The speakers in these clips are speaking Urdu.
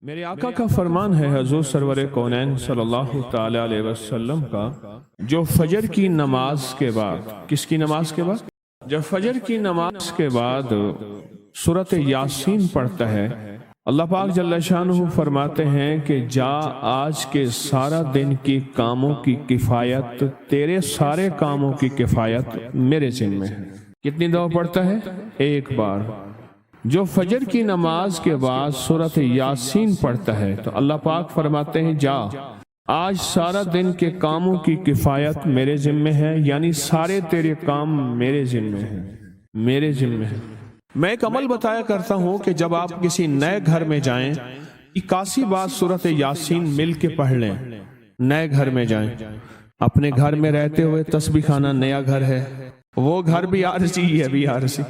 میرے آقا کا فرمان ہے حضور سرور کونین صلی اللہ تعالی علیہ وسلم کا، جو فجر کی نماز کے بعد، کس کی نماز کے بعد؟ جب فجر کی نماز کے بعد سورۃ یاسین پڑھتا ہے، اللہ پاک جل شانہ فرماتے ہیں کہ جا آج کے سارا دن کی کاموں کی کفایت، تیرے سارے کاموں کی کفایت میرے ذمہ ہے۔ کتنی دفعہ پڑھتا ہے؟ ایک بار۔ جو فجر کی نماز کے بعد سورۃ یاسین پڑھتا ہے تو اللہ پاک فرماتے ہیں جا آج سارا دن کے کاموں کی کفایت میرے ذمہ ہے، یعنی سارے تیرے کام میرے ذمہ ہیں، میرے ذمہ ہیں۔ میں ایک عمل بتایا کرتا ہوں کہ جب آپ کسی نئے گھر میں جائیں 81 بار سورۃ یاسین مل کے پڑھ لیں۔ نئے گھر میں جائیں، اپنے گھر میں رہتے ہوئے تسبیح خانہ نیا گھر ہے، وہ گھر بھی عارضی ہے، بھی عارضی،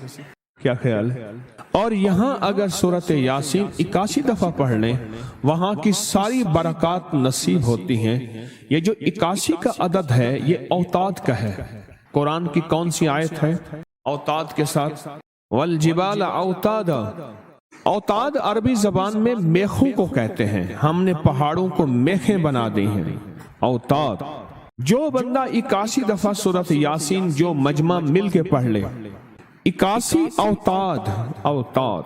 کیا خیال ہے؟ اور یہاں اگر سورۃ یاسین 81 دفعہ پڑھ لیں، وہاں کی ساری برکات نصیب ہوتی ہیں۔ یہ جو 81 کا عدد ہے یہ اوتاد کا ہے۔ قرآن کی کون سی آیت ہے اوتاد کے ساتھ؟ والجبال اوتادا۔ اوتاد عربی زبان میں میخوں کو کہتے ہیں، ہم نے پہاڑوں کو میخیں بنا دی ہیں، اوتاد۔ جو بندہ 81 دفعہ سورۃ یاسین جو مجمع مل کے پڑھ لے، 81 اوتاد، اوتاد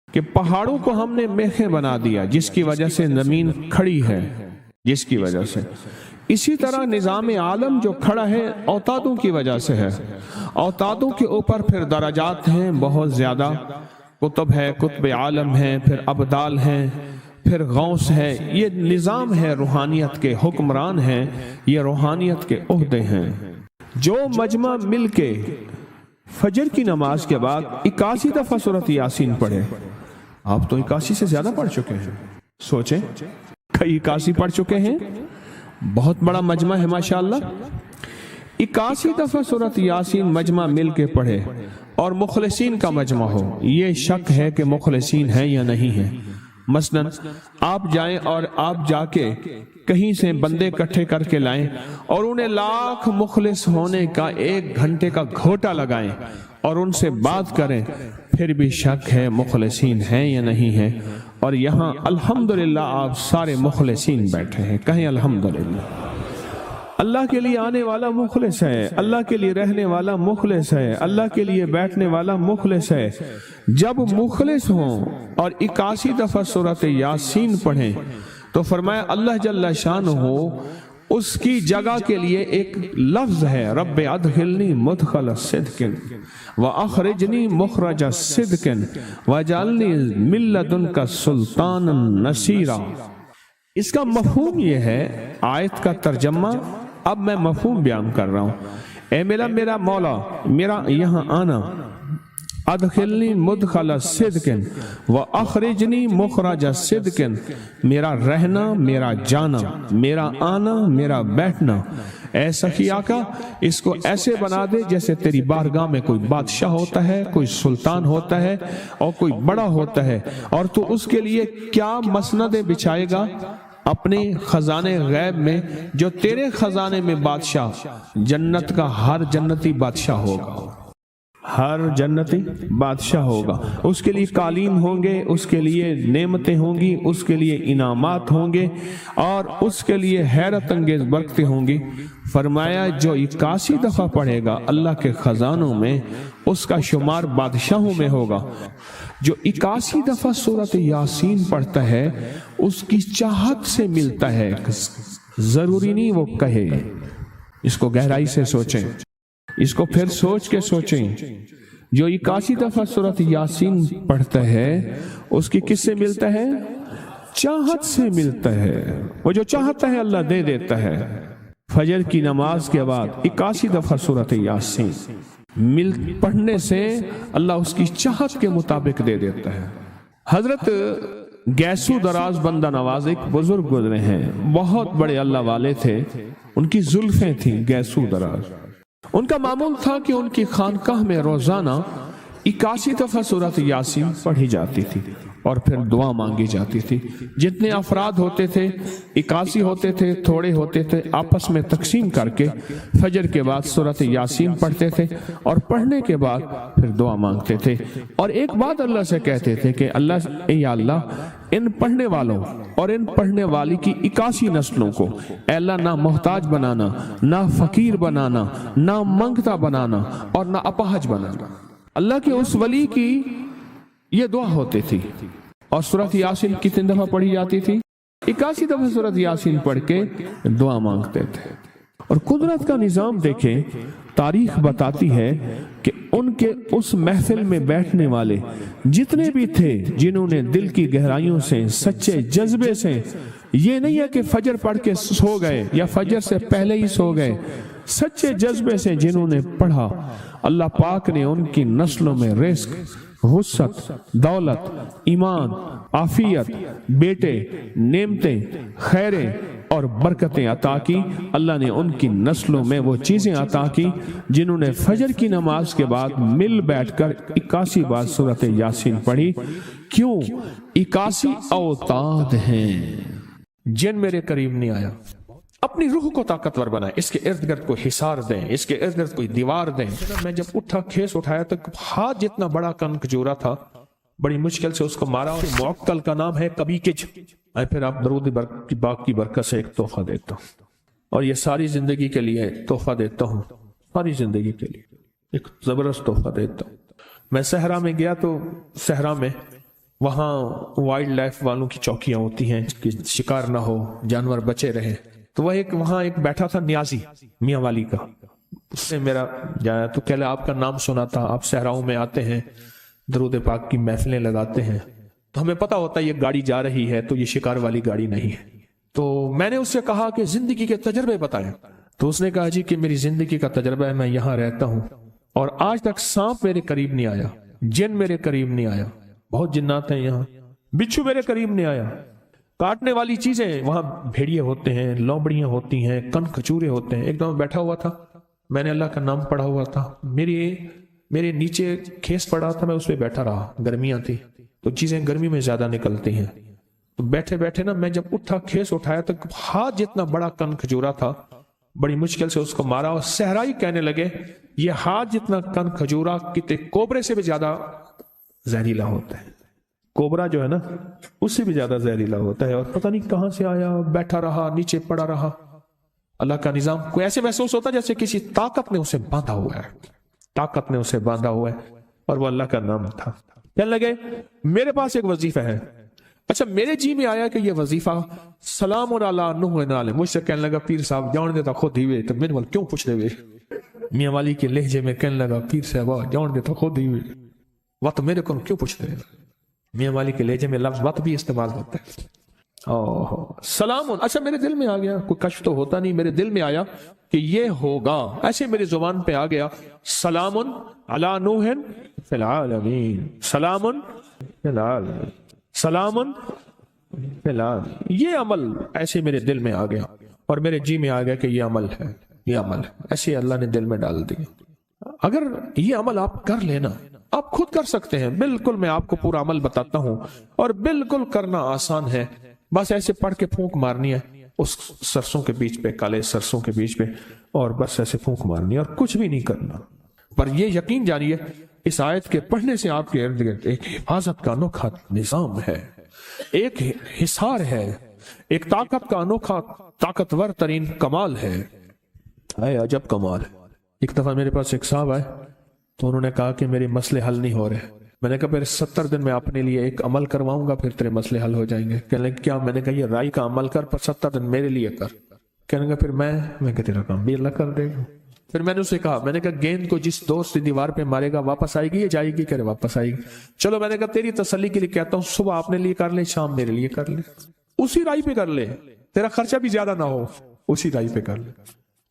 کہ پہاڑوں کو ہم نے میخیں بنا دیا، جس کی وجہ سے زمین کھڑی ہے، جس کی وجہ سے۔ اسی طرح نظام عالم جو کھڑا ہے اوتادوں کی وجہ سے ہے۔ اوتادوں کے اوپر پھر درجات ہیں بہت زیادہ، قطب ہے، قطب عالم ہے، پھر ابدال ہیں، پھر غوث ہے۔ یہ نظام ہے، روحانیت کے حکمران ہیں، یہ روحانیت کے عہدے ہیں۔ جو مجمع مل کے فجر کی نماز کے بعد 81 دفعہ سورۃ یاسین پڑھے، آپ تو 81 سے زیادہ پڑھ چکے ہیں، سوچیں کئی 81 پڑھ چکے ہیں، بہت بڑا مجمع ہے ماشاءاللہ۔ 81 دفعہ سورۃ یاسین مجمع مل کے پڑھے اور مخلصین کا مجمع ہو، یہ شک ہے کہ مخلصین ہیں یا نہیں ہیں۔ مثلا آپ جائیں اور آپ جا کے کہیں سے بندے اکٹھے کر کے لائیں اور انہیں لاکھ مخلص ہونے کا 1 گھنٹے کا گھوٹا لگائیں اور ان سے بات کریں، پھر بھی شک ہے مخلصین ہیں یا نہیں ہیں۔ اور یہاں الحمدللہ آپ سارے مخلصین بیٹھے ہیں، کہیں الحمدللہ۔ اللہ کے لیے آنے والا مخلص ہے، اللہ کے لیے رہنے والا مخلص ہے، اللہ کے لیے بیٹھنے والا مخلص ہے۔ جب مخلص ہوں اور 81 دفعہ سورۃ یاسین پڑھیں تو فرمایا اللہ جل شانہ اس کی جگہ کے لیے ایک لفظ ہے، رب ادخلنی مدخل صدق واخرجنی مخرج صدق واجعلنی من لدنک سلطانا نصیرا۔ اس کا مفہوم یہ ہے، آیت کا ترجمہ اب میں مفہوم بیان کر رہا ہوں۔ اے میرا مولا، میرا یہاں آنا، ادخلنی مدخل صدق واخرجنی مخرج صدق، میرا رہنا، میرا جانا، میرا آنا، میرا بیٹھنا، اے سخی آقا اس کو ایسے بنا دے جیسے تیری بارگاہ میں کوئی بادشاہ ہوتا ہے، کوئی سلطان ہوتا ہے اور کوئی بڑا ہوتا ہے، اور تو اس کے لیے کیا مسندیں بچھائے گا اپنے خزانے غیب میں، جو تیرے خزانے میں بادشاہ، جنت کا ہر جنتی بادشاہ ہوگا، ہر جنتی بادشاہ ہوگا، اس کے لیے قالین ہوں گے، اس کے لیے نعمتیں ہوں گی، اس کے لیے انعامات ہوں گے، اور اس کے لیے حیرت انگیز برکتیں ہوں گی۔ فرمایا جو 81 دفعہ پڑھے گا اللہ کے خزانوں میں، اس کا شمار بادشاہوں میں ہوگا۔ جو 81 دفعہ سورۃ یاسین پڑھتا ہے اس کی چاہت سے ملتا ہے، ضروری نہیں وہ کہے۔ اس کو گہرائی سے سوچیں، اس کو پھر سوچ کے سوچیں۔ جو 81 دفعہ سورۃ یاسین پڑھتا ہے اس کی کس سے ملتا ہے؟ چاہت سے ملتا ہے، وہ جو چاہتا ہے اللہ دے دیتا ہے۔ فجر کی نماز کے بعد 81 دفعہ سورۃ یاسین پڑھنے سے اللہ اس کی چاہت کے مطابق دے دیتا ہے۔ حضرت گیسو دراز بندہ نواز ایک بزرگ گزرے ہیں، بہت بڑے اللہ والے تھے، ان کی زلفیں تھیں گیسو دراز۔ ان کا معمول تھا کہ ان کی خانقاہ میں روزانہ 81 دفعہ سورۃ یاسین پڑھی جاتی تھی اور پھر دعا مانگی جاتی تھی۔ جتنے افراد ہوتے تھے 81 ہوتے تھے، تھوڑے ہوتے تھے، آپس میں تقسیم کر کے فجر کے بعد سورۃ یاسین پڑھتے تھے اور پڑھنے کے بعد پھر دعا مانگتے تھے، اور ایک بات اللہ سے کہتے تھے کہ اللہ، یا اللہ ان پڑھنے والوں اور ان پڑھنے والی کی 81 نسلوں کو اے اللہ نہ محتاج بنانا، نہ فقیر بنانا، نہ منگتا بنانا اور نہ اپاہج بنانا۔ اللہ کے اس ولی کی یہ دعا ہوتی تھی، اور سورۃ یاسین کتنی دفعہ پڑھی جاتی تھی؟ 81 دفعہ سورۃ یاسین پڑھ کے دعا مانگتے تھے۔ اور قدرت کا نظام دیکھیں، تاریخ بتاتی ہے کہ ان کے اس محفل میں بیٹھنے والے جتنے بھی تھے، جنہوں نے دل کی گہرائیوں سے سچے جذبے سے، یہ نہیں ہے کہ فجر پڑھ کے سو گئے یا فجر سے پہلے ہی سو گئے، سچے جذبے سے جنہوں نے پڑھا، اللہ پاک نے ان کی نسلوں میں رزق، وسعت، دولت، ایمان، عافیت، بیٹے، نعمتیں، خیریں اور برکتیں عطا کی۔ اللہ نے ان کی نسلوں میں وہ چیزیں عطا کی جنہوں نے فجر کی نماز کے بعد مل بیٹھ کر 81 بار سورۃ یاسین پڑھی۔ کیوں؟ 81 اوتاد ہیں۔ جن میرے قریب نہیں آیا، اپنی روح کو طاقتور بنائیں، اس کے ارد گرد کوئی حصار دیں، اس کے ارد گرد کوئی دیوار دیں۔ میں جب اٹھا کھیس اٹھایا تو ہاتھ جتنا بڑا کن کھجورا تھا، بڑی مشکل سے اس کو مارا، اور موکل کا نام ہے کبھی کچ۔ میں پھر آپ درود باغ کی برکت سے ایک تحفہ دیتا ہوں، اور یہ ساری زندگی کے لیے تحفہ دیتا ہوں، ساری زندگی کے لیے ایک زبردست تحفہ دیتا ہوں۔ میں صحرا میں گیا تو صحرا میں وہاں وائلڈ لائف والوں کی چوکیاں ہوتی ہیں کہ شکار نہ ہو، جانور بچے رہے۔ تو وہ وہاں ایک بیٹھا تھا نیازی میاں والی کا، اس نے میرا جایا تو کہلا آپ کا نام سنا تھا، آپ صحراؤں میں آتے ہیں، درود پاک کی محفلیں لگاتے ہیں، تو ہمیں پتا ہوتا ہے یہ گاڑی جا رہی ہے تو یہ شکار والی گاڑی نہیں ہے۔ تو میں نے اس سے کہا کہ زندگی کے تجربے بتائیں، تو اس نے کہا جی کہ میری زندگی کا تجربہ ہے، میں یہاں رہتا ہوں اور آج تک سانپ میرے قریب نہیں آیا، جن میرے قریب نہیں آیا، بہت جنات ہیں یہاں، بچھو میرے قریب نہیں آیا، کاٹنے والی چیزیں وہاں بھیڑیے ہوتے ہیں، لومڑیاں ہوتی ہیں، کن کھچورے ہوتے ہیں۔ ایک دم بیٹھا ہوا تھا، میں نے اللہ کا نام پڑھا ہوا تھا، میرے نیچے کھیس پڑا تھا، میں اس پہ بیٹھا رہا، گرمیاں تھی تو چیزیں گرمی میں زیادہ نکلتی ہیں، تو بیٹھے بیٹھے نا میں جب اٹھا کھیس اٹھایا تو ہاتھ جتنا بڑا کن کھجورا تھا، بڑی مشکل سے اس کو مارا، اور صحرائی کہنے لگے یہ ہاتھ جتنا کن کھجورا کتے کوبرے سے بھی زیادہ زہریلا ہوتا ہے، کوبرا جو ہے نا اس سے بھی زیادہ زہریلا ہوتا ہے، اور پتہ نہیں کہاں سے آیا، بیٹھا رہا، نیچے پڑا رہا۔ اللہ کا نظام کوئی ایسے محسوس ہوتا جیسے کسی طاقت نے اسے باندھا ہوا ہے، طاقت نے اسے باندھا ہوا ہے، اور وہ اللہ کا نام تھا۔ کہنے لگے میرے پاس ایک وظیفہ ہے۔ اچھا میرے جی میں آیا کہ یہ وظیفہ سلام علی نوح علیہ، مجھ سے کہنے لگا پیر صاحب جان دیتا خود ہی وے، تو میں نے کیوں پوچھ رہے میاں والی کے لہجے میں کہنے لگا پیر صاحب جان دیتا خود ہی وے، وقت میرے کو کیوں پوچھ رہے؟ میاں والی کے لہجے میں لفظ وقت بھی استعمال ہوتا ہے۔ سلام، اچھا میرے دل میں آ گیا، کوئی کشف تو ہوتا نہیں، میرے دل میں آیا کہ یہ ہوگا، ایسے میری زبان پہ آ گیا سلام علی نوح فی العالمین، سلام فی العالمین، سلام فی العالمین۔ یہ عمل ایسے میرے دل میں آ گیا اور میرے جی میں آ گیا کہ یہ عمل ہے، یہ عمل ہے، ایسے اللہ نے دل میں ڈال دیا۔ اگر یہ عمل آپ کر لینا، آپ خود کر سکتے ہیں، بالکل میں آپ کو پورا عمل بتاتا ہوں، اور بالکل کرنا آسان ہے، بس ایسے پڑھ کے پھونک مارنی ہے اس سرسوں کے بیچ پہ، کالے سرسوں کے بیچ پہ، اور بس ایسے پھونک مارنی ہے اور کچھ بھی نہیں کرنا۔ پر یہ یقین جانیے اس آیت کے پڑھنے سے آپ کے ارد گرد ایک حفاظت کا انوکھا نظام ہے، ایک حصار ہے، ایک طاقت کا انوکھا طاقتور ترین کمال ہے۔ اے عجب کمال ہے۔ ایک دفعہ میرے پاس ایک صاحب آئے تو انہوں نے کہا کہ میرے مسئلے حل نہیں ہو رہے۔ میں نے کہا پھر 70 دن میں اپنے لیے ایک عمل کرواؤں گا، پھر تیرے مسئلے حل ہو جائیں گے۔ کہنے لگے کیا؟ میں نے کہا یہ رائی کا عمل کر، پر 70 دن میرے لیے کر۔ کہنے لگا پھر میں کہ تیرا کام بھی اللہ کر دے گا۔ پھر میں نے اسے کہا، میں نے کہا گیند کو جس دوست دیوار پہ مارے گا واپس آئے گی یا جائے گی؟ کہہ رہے واپس آئے گی۔ چلو میں نے کہا تیری تسلی کے لیے کہتا ہوں، صبح اپنے لیے کر لے، شام میرے لیے کر لے، اسی رائی پہ کر لے، تیرا خرچہ بھی زیادہ نہ ہو، اسی رائی پہ کر لے۔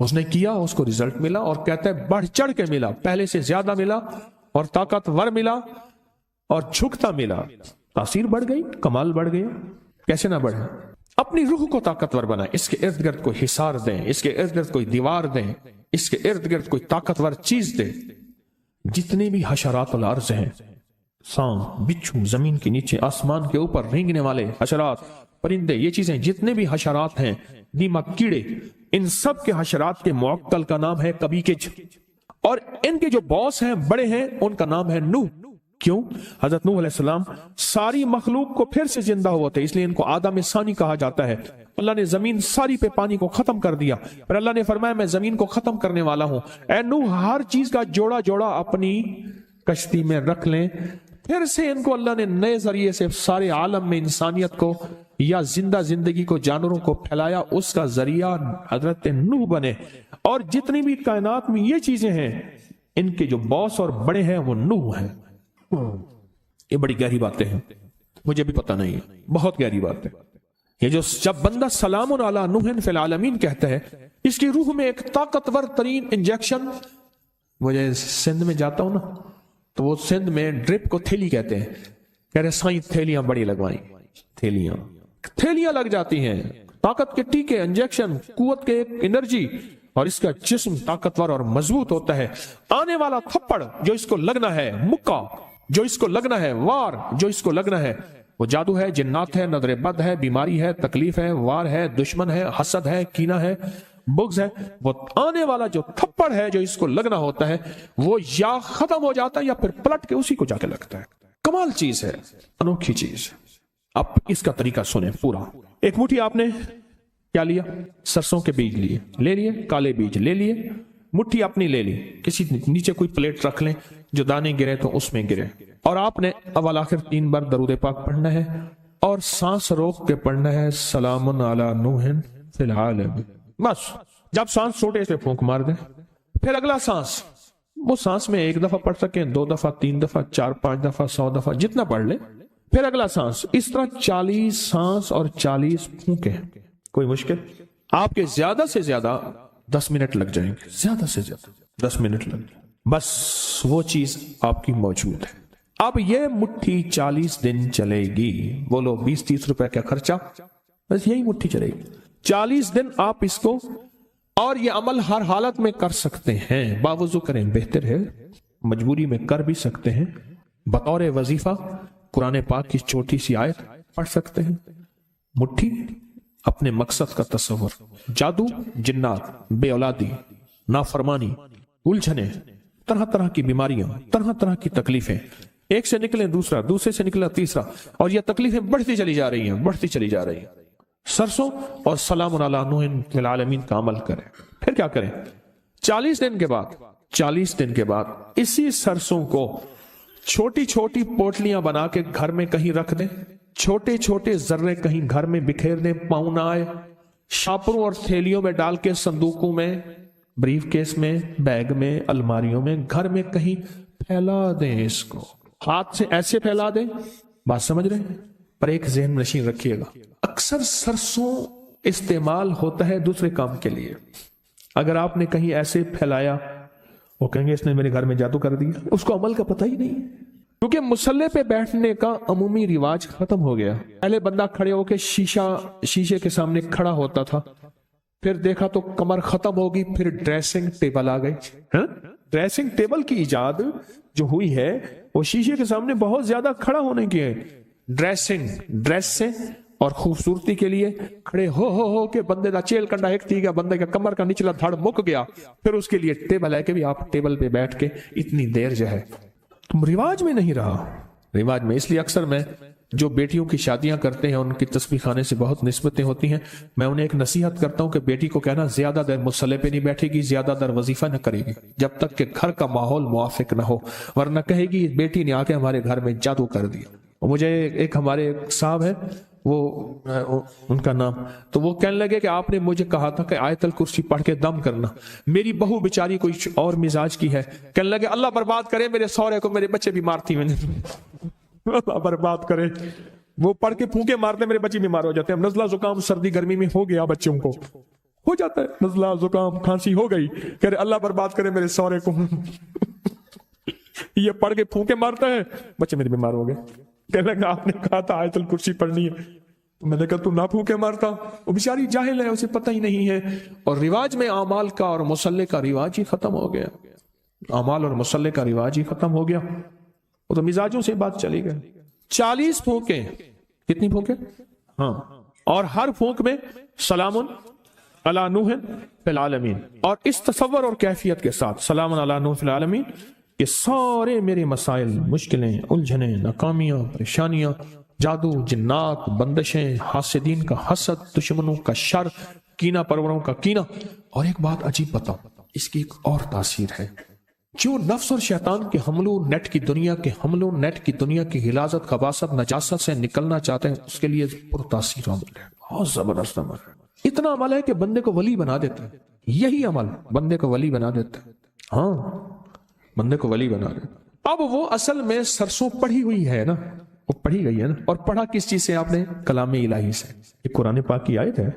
اس نے کیا، اس کو رزلٹ ملا، اور کہتا ہے بڑھ چڑھ کے ملا، پہلے سے زیادہ ملا، اور طاقتور ملا، اور جھکتا ملا، تاثیر بڑھ گئی، کمال بڑھ گیا۔ کیسے نہ بڑھے؟ اپنی روح کو طاقتور بنائیں، اس کے ارد گرد کوئی حصار دیں، اس کے ارد گرد کوئی دیوار دیں، اس کے ارد گرد کوئی طاقتور چیز دیں۔ جتنے بھی حشرات الارض ہیں، سانپ، بچھو، زمین کے نیچے، آسمان کے اوپر رینگنے والے حشرات، پرندے، یہ چیزیں جتنے بھی حشرات ہیں، دیمک، کیڑے، ان سب کے حشرات کے معقل کا نام ہے کبھی کچ، اور ان کے جو باس ہیں، بڑے ہیں، ان کا نام ہے نوح۔ کیوں؟ حضرت نوح علیہ السلام ساری مخلوق کو پھر سے زندہ ہوا تھے، اس لیے ان کو آدم ثانی کہا جاتا ہے۔ اللہ نے زمین ساری پہ پانی کو ختم کر دیا، پھر اللہ نے فرمایا میں زمین کو ختم کرنے والا ہوں، اے نوح ہر چیز کا جوڑا جوڑا اپنی کشتی میں رکھ لیں۔ پھر سے ان کو اللہ نے نئے ذریعے سے سارے عالم میں انسانیت کو یا زندہ زندگی کو، جانوروں کو پھیلایا، اس کا ذریعہ حضرت نوح بنے۔ اور جتنی بھی کائنات میں یہ چیزیں ہیں، ان کے جو باس اور بڑے ہیں وہ نوح ہیں۔ یہ بڑی گہری باتیں ہیں، مجھے بھی پتہ نہیں ہے، بہت گہری بات ہے یہ۔ جو جب بندہ سلام علی نوح فی العالمین کہتا ہے، اس کی روح میں ایک طاقتور ترین انجیکشن، مجھے سندھ میں جاتا ہوں نا تو وہ سندھ میں ڈرپ کو تھیلی کہتے ہیں، کہہ رہے سائیں تھیلیاں بڑی لگوائیں، تھیلیاں لگ جاتی ہیں، طاقت کے ٹیکے، انجیکشن، قوت کے انرجی، اور اس کا جسم طاقتور اور مضبوط ہوتا ہے۔ آنے والا تھپڑ جو اس کو لگنا ہے، مکہ جو اس کو لگنا ہے، وار جو اس کو لگنا ہے، وہ جادو ہے، جنات ہے، نظر بد ہے، بیماری ہے، تکلیف ہے، وار ہے، دشمن ہے، حسد ہے، کینہ ہے، بغض ہے۔ وہ آنے والا جو تھپڑ ہے جو اس کو لگنا ہوتا ہے، وہ یا ختم ہو جاتا ہے یا پھر پلٹ کے اسی کو جا کے لگتا ہے۔ کمال چیز ہے، انوکھی چیز۔ اب اس کا طریقہ سنیں پورا۔ ایک مٹھی آپ نے کیا لیا؟ سرسوں کے بیج لیے، لے لیے، کالے بیج لے لیے، مٹھی اپنی لے لی، کسی نیچے کوئی پلیٹ رکھ لیں، جو دانے گرے تو اس میں گرے، اور آپ نے اول آخر 3 بار درود پاک پڑھنا ہے، اور سانس روک کے پڑھنا ہے سلام علی نوح فی العالمین۔ بس جب سانس چھوٹے سے پھونک مار دیں، پھر اگلا سانس، وہ سانس میں 1 دفعہ پڑھ سکیں، 2 دفعہ، 3 دفعہ، 4 5 دفعہ، 100 دفعہ، جتنا پڑھ لیں، پھر اگلا سانس، اس طرح 40 سانس اور 40 پھونکیں۔ کوئی مشکل؟ آپ کے زیادہ سے زیادہ 10 منٹ لگ جائیں گے، زیادہ سے زیادہ 10 منٹ لگ جائیں، بس وہ چیز آپ کی موجود ہے۔ اب یہ مٹھی 40 دن چلے گی، بولو 20-30 روپے کا خرچہ، بس یہی مٹھی چلے گی 40 دن۔ آپ اس کو، اور یہ عمل ہر حالت میں کر سکتے ہیں، باوضو کریں بہتر ہے، مجبوری میں کر بھی سکتے ہیں، بطور وظیفہ قرآن پاک کی چھوٹی سی آیت پڑھ سکتے ہیں۔ مٹھی، اپنے مقصد کا تصور، جادو، جنات، بے اولادی، نافرمانی، الجھنیں، طرح طرح کی بیماریاں، طرح طرح کی تکلیفیں، ایک سے نکلے دوسرا، دوسرے سے نکلا تیسرا، اور یہ تکلیفیں بڑھتی چلی جا رہی ہیں، بڑھتی چلی جا رہی ہیں۔ سرسوں اور سلام علی نوح فی العالمین کا عمل کریں۔ پھر کیا کریں؟ 40 دن کے بعد اسی سرسوں کو چھوٹی چھوٹی پوٹلیاں بنا کے گھر میں کہیں رکھ دیں، چھوٹے چھوٹے ذرے کہیں گھر میں بکھیر دیں، پاؤں نہ آئے، شاپروں اور تھیلیوں میں ڈال کے، صندوقوں میں، بریف کیس میں، بیگ میں، الماریوں میں، گھر میں کہیں پھیلا دیں۔ اس کو ہاتھ سے ایسے پھیلا دیں، بات سمجھ رہے ہیں؟ پر ایک ذہن نشین رکھیے گا، اکثر سرسوں استعمال ہوتا ہے دوسرے کام کے لیے۔ اگر آپ نے کہیں ایسے پھیلایا، وہ کہیں گے اس نے میرے گھر میں جادو کر دیا، اس کو عمل کا پتہ ہی نہیں، کیونکہ مصلے پہ بیٹھنے کا عمومی رواج ختم ہو گیا۔ پہلے بندہ کھڑے ہو کے شیشے کے سامنے کھڑا ہوتا تھا، پھر دیکھا تو کمر ختم ہوگی، پھر ڈریسنگ ٹیبل آ گئی۔ ڈریسنگ ٹیبل کی ایجاد جو ہوئی ہے وہ شیشے کے سامنے بہت زیادہ کھڑا ہونے کی ہے۔ ڈریس سے اور خوبصورتی کے لیے کھڑے ہو کے بندے دا چیل کنڈا ایک تھی گیا، بندے کا کمر کا نچلا دھڑ مک گیا، پھر اس کے لیے ٹیبل ہے کہ بھی آپ ٹیبل پہ بیٹھ کے اتنی دیر جو ہے، تم رواج میں نہیں رہا، رواج میں۔ اس لیے اکثر میں جو بیٹیوں کی شادیاں کرتے ہیں ان کی تسبیح خانے سے بہت نسبتیں ہوتی ہیں، میں انہیں ایک نصیحت کرتا ہوں کہ بیٹی کو کہنا زیادہ دیر مصلے پہ نہیں بیٹھے گی، زیادہ دیر وظیفہ نہ کرے گی جب تک کہ گھر کا ماحول موافق نہ ہو، ورنہ کہے گی بیٹی نے آ کے ہمارے گھر میں جادو کر دیا۔ مجھے ایک ہمارے صاحب ہے، وہ ان کا نام، تو وہ کہنے لگے کہ آپ نے مجھے کہا تھا کہ آیت الکرسی پڑھ کے دم کرنا، میری بہو بیچاری کوئی اور مزاج کی ہے، کہنے لگے اللہ برباد کرے میرے سورے کو، میرے بچے بیمار تھی، میں نے اللہ برباد کرے، وہ پڑھ کے پھونکے مارتے میرے بچے بیمار ہو جاتے ہیں۔ نزلہ زکام سردی گرمی میں ہو گیا، بچوں کو ہو جاتا ہے نزلہ زکام کھانسی ہو گئی، کہہ رہے اللہ برباد کرے میرے سورے کو، یہ پڑھ کے پھونکے مارتا ہے، بچے میرے بیمار ہو گئے۔ کہنے لگا آپ نے کہا تھا آیت الکرسی پڑھنی ہے، میں نے کہا تو نہ پھونکے مارتا، وہ بیچاری جاہل ہے، اسے پتہ ہی نہیں ہے۔ اور رواج میں اعمال کا اور مصلے کا رواج ہی ختم ہو گیا، اعمال اور مصلے کا رواج ہی ختم ہو گیا، وہ تو مزاجوں سے بات چلی گئی۔ 40 پھونکیں، کتنی پھونکیں؟ ہاں، اور ہر پھونک میں سلام علی نوح فی العالمین، اور اس تصور اور کیفیت کے ساتھ سلام علی نوح فی العالمین کہ سارے میرے مسائل، مشکلیں، الجھنیں، ناکامیاں، پریشانیاں، جادو، جنات، بندشیں، حاسدین کا حسد، دشمنوں کا شر، کینہ پروروں کا کینہ۔ اور ایک بات عجیب بتاؤں، اس کی ایک اور تاثیر ہے، جو نفس اور شیطان کے حملوں، نیٹ کی دنیا کے حملوں، نیٹ کی دنیا کی غلاظت، خباثت، نجاست سے نکلنا چاہتے ہیں، اس کے لیے پر تاثیر عمل ہے، بہت زبردست عمل ہے۔ اتنا عمل ہے کہ بندے کو ولی بنا دیتا ہے، یہی عمل بندے کو ولی بنا دیتا ہے، ہاں بندے کو ولی بنا دیتا۔ اب وہ اصل میں سرسوں پڑھی ہوئی ہے نا، وہ پڑھی گئی ہے نا، اور پڑھا کس چیز سے آپ نے؟ کلام الہی سے، یہ قرآن پاک کی آیت ہے۔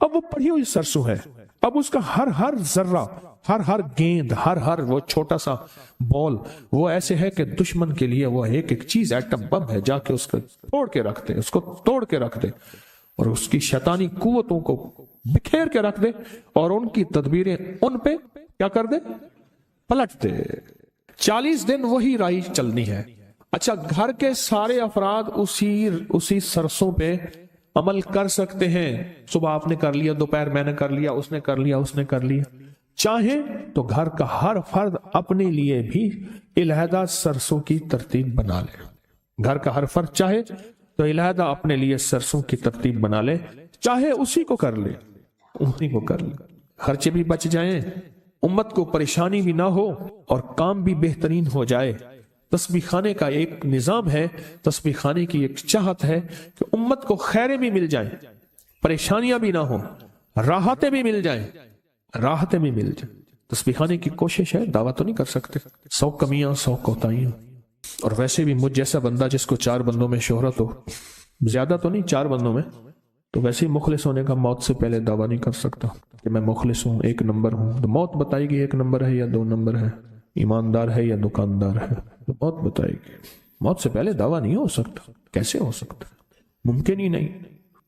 اب وہ پڑھی ہوئی سرسوں ہے، اب اس کا ہر ذرہ، ہر گیند، ہر وہ چھوٹا سا بال، وہ ایسے ہے کہ دشمن کے لیے وہ ایک چیز ایٹم بم ہے، جا کے اس کو توڑ کے رکھ دے، اس کو توڑ کے رکھ دے، اور اس کی شیطانی قوتوں کو بکھیر کے رکھ دے، اور ان کی تدبیریں ان پہ کیا کر دے؟ پلٹ دے۔ 40 دن وہی رائی چلنی ہے۔ اچھا، گھر کے سارے افراد اسی سرسوں پہ عمل کر سکتے ہیں، صبح آپ نے کر لیا، دوپہر میں نے کر لیا، اس نے کر لیا، اس نے کر لیا۔ چاہیں تو گھر کا ہر فرد اپنے لیے بھی علیحدہ سرسوں کی ترتیب بنا لے، گھر کا ہر فرد چاہے تو علیحدہ اپنے لیے سرسوں کی ترتیب بنا لے، چاہے اسی کو کر لے، اسی کو کر لے، خرچے بھی بچ جائیں، امت کو پریشانی بھی نہ ہو، اور کام بھی بہترین ہو جائے۔ تسبیح خانے کا ایک نظام ہے، تسبیح خانے کی ایک چاہت ہے کہ امت کو خیریں بھی مل جائیں، پریشانیاں بھی نہ ہوں، راحتیں بھی مل جائیں، راحتیں بھی مل جائیں۔ تسبیح خانے کی کوشش ہے، دعویٰ تو نہیں کر سکتے، 100 کمیاں، 100 کوتاہیاں، اور ویسے بھی مجھ جیسا بندہ جس کو 4 بندوں میں شہرت ہو، زیادہ تو نہیں، 4 بندوں میں، تو ویسے ہی مخلص ہونے کا موت سے پہلے دعویٰ نہیں کر سکتا کہ میں مخلص ہوں، 1 نمبر ہوں۔ تو موت بتائے گی 1 نمبر ہے یا 2 نمبر ہے، ایماندار ہے یا دکاندار ہے، تو موت بتائے گی۔ موت سے پہلے دعویٰ نہیں ہو سکتا، کیسے ہو سکتا؟ ممکن ہی نہیں،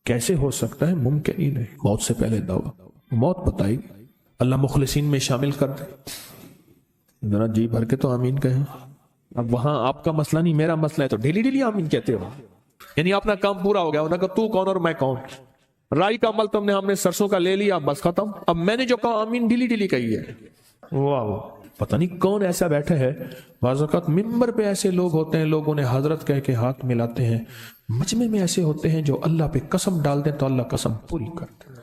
کیسے ہو سکتا ہے؟ ممکن ہی نہیں، موت سے پہلے دعویٰ، موت بتائے گی۔ اللہ مخلصین میں شامل کر دے، ذرا جی بھر کے تو آمین کہیں۔ اب وہاں آپ کا مسئلہ نہیں، میرا مسئلہ ہے، تو ڈیلی آمین کہتے ہو، یعنی اپنا کام پورا ہو گیا، انہوں نے کہا تو کون اور میں کون، رائی کا عمل ہم نے سرسوں کا لے لیا، بس ختم۔ اب میں نے جو کہا آمین ڈیلی کہی ہے۔ واہ، پتہ نہیں کون ایسا بیٹھا ہے، بعض اوقات ممبر پہ ایسے لوگ ہوتے ہیں، لوگ انہیں حضرت کہہ کے ہاتھ ملاتے ہیں، مجمع میں ایسے ہوتے ہیں جو اللہ پہ قسم ڈال دیں تو اللہ قسم پوری کرتے ہیں،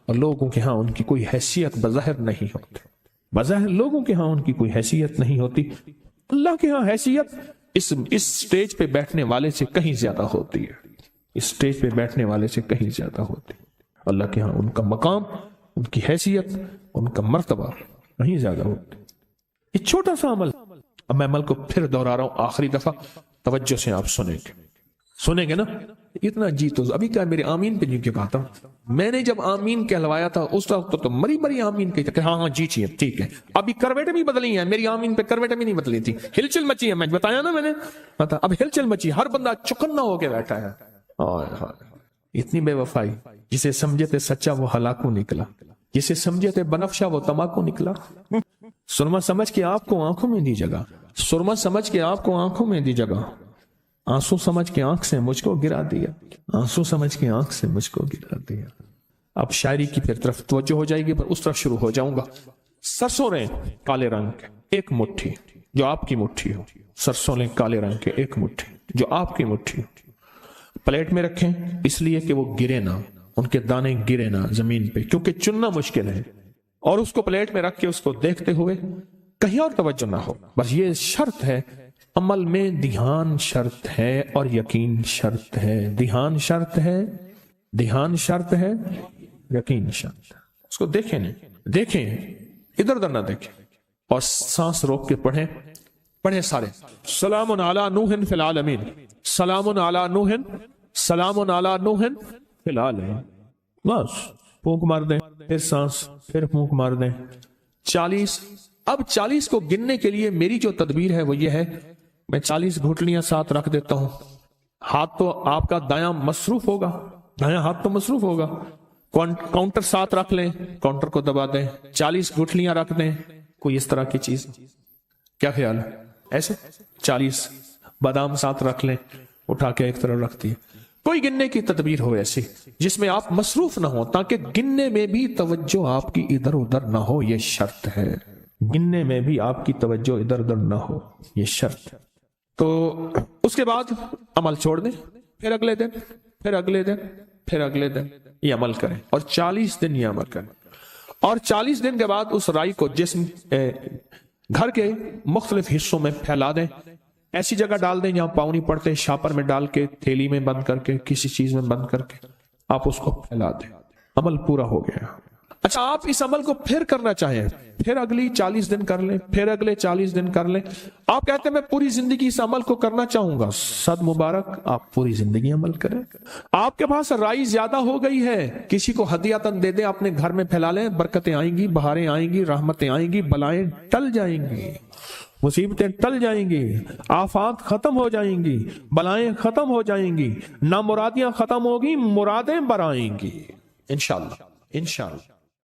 اور لوگوں کے ہاں ان کی کوئی حیثیت بظاہر نہیں ہوتی، بظاہر لوگوں کے ہاں ان کی کوئی حیثیت نہیں ہوتی، اللہ کے ہاں حیثیت اس سٹیج پہ بیٹھنے والے سے کہیں زیادہ ہوتی ہے، اس سٹیج پہ بیٹھنے والے سے کہیں زیادہ ہوتی ہے، اللہ کے ہاں ان کا مقام، ان کی حیثیت، ان کا مرتبہ کہیں زیادہ ہوتی ہے۔ یہ چھوٹا سا عمل، اب میں عمل کو پھر دہرا رہا ہوں آخری دفعہ، توجہ سے آپ سنیں گے نا، اتنا جی تو ابھی کیا میرے آمین پہ نہیں کہتا ہوں، میں نے جب آمین کہلوایا تھا اس وقت تو مری آمین کہتا کہ ہاں جی ٹھیک ہے، ابھی کرویٹیں بھی بدلی ہیں، میری آمین پہ کرویٹیں بھی نہیں بدلی تھی، ہلچل مچی ہے، میں بتایا نا میں نے، اب ہلچل مچی، ہر بندہ چکنا ہو کے بیٹھا ہے، اتنی بے وفائی، جسے سمجھے تھے سچا وہ ہلاکو نکلا، جسے سمجھے تھے بنفشا وہ تماکو نکلا۔ سرما سمجھ کے آپ کو آنکھوں میں دی جگہ، سرما سمجھ کے آپ کو آنکھوں میں دی جگہ، آنسو سمجھ کے آنکھ سے مجھ کو گرا دیا، آنسو سمجھ کے آنکھ سے مجھ کو گرا دیا۔ اب شاعری کی پھر طرف توجہ ہو جائے گی، پر اس طرف شروع ہو جاؤں گا۔ سرسوں لیں کالے رنگ کے 1 مٹھی، جو آپ کی مٹھی ہو، سرسوں لیں کالے رنگ کے 1 مٹھی، جو آپ کی مٹھی ہو، پلیٹ میں رکھیں، اس لیے کہ وہ گرے نہ، ان کے دانے گرے نہ زمین پہ، کیونکہ چننا مشکل ہے، اور اس کو پلیٹ میں رکھ کے اس کو دیکھتے ہوئے کہیں اور توجہ نہ ہو، بس یہ شرط ہے، عمل میں دھیان شرط ہے اور یقین شرط ہے، دھیان شرط ہے، یقین شرط ہے۔ اس کو دیکھیں ادھر ادھر نہ دیکھیں، اور سانس روک کے پڑھیں سارے، سلام علی نوح فی العالمین، سلام علی نوح، سلام علی نوح فی العالمین، بس پھونک مار دیں، پھر سانس، پھر پھونک مار دیں۔ 40، اب 40 کو گننے کے لیے میری جو تدبیر ہے وہ یہ ہے، میں 40 گھٹلیاں ساتھ رکھ دیتا ہوں، ہاتھ تو آپ کا دایاں مصروف ہوگا، دایاں ہاتھ تو مصروف ہوگا، کاؤنٹر ساتھ رکھ لیں، کاؤنٹر کو دبا دیں، 40 گھٹلیاں رکھ دیں، کوئی اس طرح کی چیز، کیا خیال ہے؟ ایسے 40 بادام ساتھ رکھ لیں، اٹھا کے ایک طرف رکھ دیے، کوئی گننے کی تدبیر ہو ایسی جس میں آپ مصروف نہ ہو، تاکہ گننے میں بھی توجہ آپ کی ادھر ادھر نہ ہو، یہ شرط ہے، گننے میں بھی آپ کی توجہ ادھر ادھر نہ ہو، یہ شرط۔ تو اس کے بعد عمل چھوڑ دیں، پھر اگلے دن، پھر اگلے دن، پھر اگلے دن یہ عمل کریں، اور 40 دن یہ عمل کریں، اور 40 دن کے بعد اس رائی کو جسم گھر کے مختلف حصوں میں پھیلا دیں، ایسی جگہ ڈال دیں جہاں پاؤں نہیں پڑتے، شاپر میں ڈال کے، تھیلی میں بند کر کے، کسی چیز میں بند کر کے آپ اس کو پھیلا دیں، عمل پورا ہو گیا۔ اچھا، آپ اس عمل کو پھر کرنا چاہیں، پھر اگلی 40 دن کر لیں، پھر اگلے 40 دن کر لیں، آپ کہتے ہیں میں پوری زندگی اس عمل کو کرنا چاہوں گا، صد مبارک، آپ پوری زندگی عمل کریں۔ آپ کے پاس رائی زیادہ ہو گئی ہے، کسی کو ہدیاتاً دے دیں، اپنے گھر میں پھیلا لیں، برکتیں آئیں گی، بہاریں آئیں گی، رحمتیں آئیں گی، بلائیں ٹل جائیں گی، مصیبتیں ٹل جائیں گی، آفات ختم ہو جائیں گی، بلائیں ختم ہو جائیں گی، نامرادیاں ختم ہوگی، مرادیں برآئیں گی، انشاءاللہ، انشاءاللہ۔